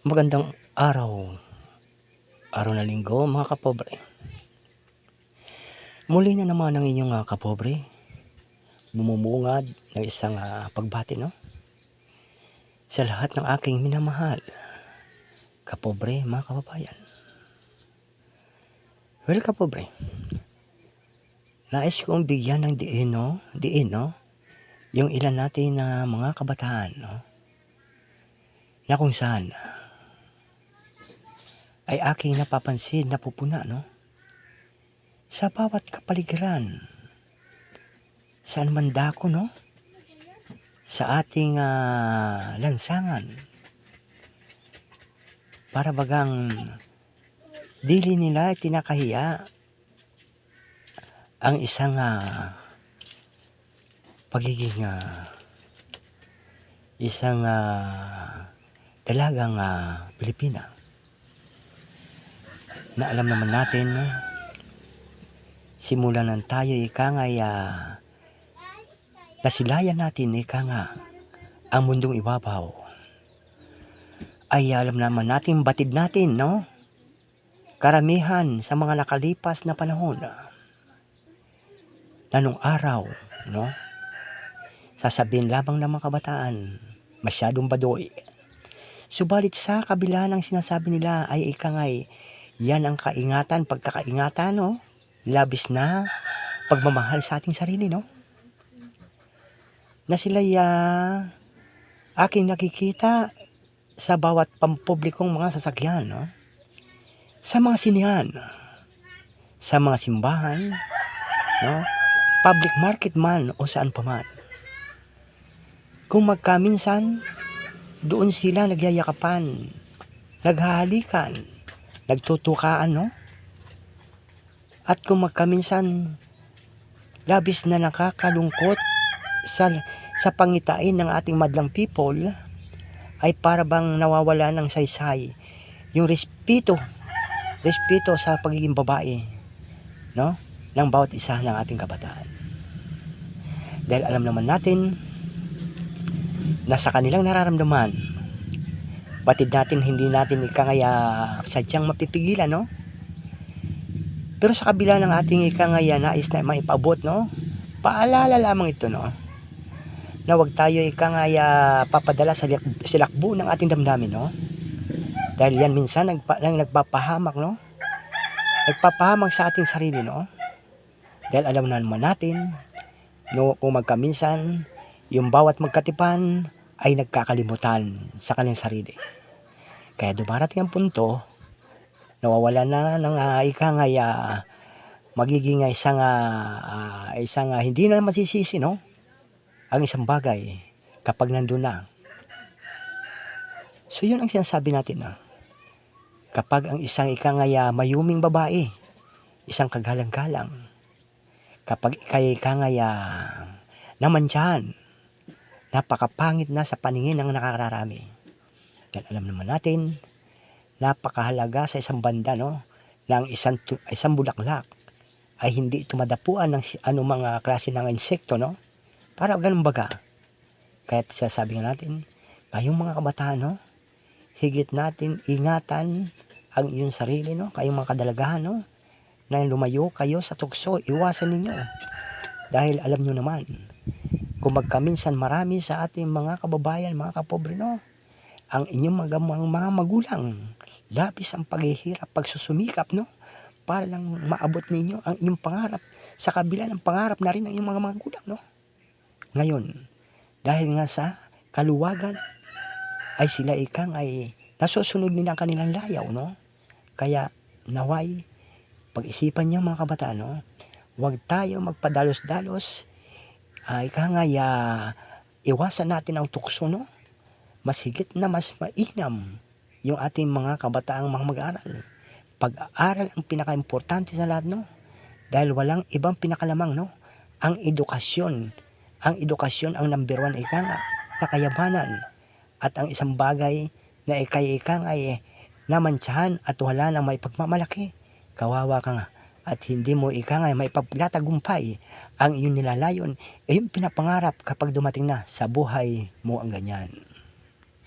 Magandang araw, araw ng linggo mga kapobre. Muli na naman ang inyong kapobre, bumubungad ng isang pagbati sa lahat ng aking minamahal, kapobre mga kababayan. Well kapobre, nais kong bigyan ng diin yung ilan natin na mga kabataan na kung saan ay aking napapansin na pupuna sa bawat kapaligiran, saan man dako sa ating lansangan, para bagang dili nila tinakahiya ang isang pagiging isang dalagang Pilipina na alam naman natin simula nang tayo ikangay nasilayan natin ang mundong ibabaw, ay alam naman natin, batid natin karamihan sa mga nakalipas na panahon na nung araw sasabihin lamang ng mga kabataan masyadong badoy. Subalit sa kabila ng sinasabi nila ay ikangay yan ang kaingatan, pagkakaingatan labis na pagmamahal sa ating sarili na sila'y aking nakikita sa bawat pampublikong mga sasakyan sa mga sinihan, sa mga simbahan, public market man o saan pa man. Kung magkaminsan doon sila nagyayakapan, naghahalikan, nagtutukaan at kung magkaminsan labis na nakakalungkot sa pangitain ng ating madlang people, ay para bang nawawala ng saysay yung respeto sa pagiging babae ng bawat isa ng ating kabataan. Dahil alam naman natin na sa kanilang nararamdaman, batid natin hindi natin ikangaya sadyang mapipigilan pero sa kabila ng ating ikangaya nais na maipabot paalala lamang ito na wag tayo ikangaya papadala sa silakbo ng ating damdamin dahil yan minsan nagpapahamak nagpapahamak sa ating sarili dahil alam naman natin kung magkaminsan yung bawat magkatipan ay nagkakalimutan sa kanilang sarili. Kaya dumarating ang punto nawawala na ng ikangaya magiging isang hindi na masisisi ang isang bagay kapag nandun na. So yun ang sinasabi natin kapag ang isang ikangaya mayuming babae, isang kagalang-galang, kapag ikangaya namantyahan, napakapangit na sa paningin ng nakakararami. Dahil alam naman natin napakahalaga sa isang banda na ang isang bulaklak ay hindi ito madapuan ng anumang klase ng insekto para ganun baga. Kaya sasabi natin, kayong mga kabataan higit natin ingatan ang iyong sarili kayong mga kadalagahan na lumayo kayo sa tukso, iwasan ninyo. Dahil alam nyo naman, kung magkaminsan marami sa ating mga kababayan, mga kapobre ang inyong mga magulang labis ang paghihirap, pagsusumikap para lang maabot ninyo ang inyong pangarap sa kabila ng pangarap na rin ng inyong mga magulang Ngayon, dahil nga sa kaluwagan ay sila ay nasusunod nila ang kanilang layaw kaya naway pag-isipan niyo mga kabataan huwag tayo magpadalos-dalos, iwasan natin ang tukso mas higit na mas mainam yung ating mga kabataang mga mag-aaral. Pag-aaral ang pinaka-importante sa lahat dahil walang ibang pinakalamang ang edukasyon. Ang edukasyon ang number 1 na kayamanan at ang isang bagay na ay namantsahan at wala nang may pagmamalaki, kawawa ka nga at hindi mo may pagtatagumpay ang iyong nilalayon, yung pinapangarap kapag dumating na sa buhay mo ang ganyan.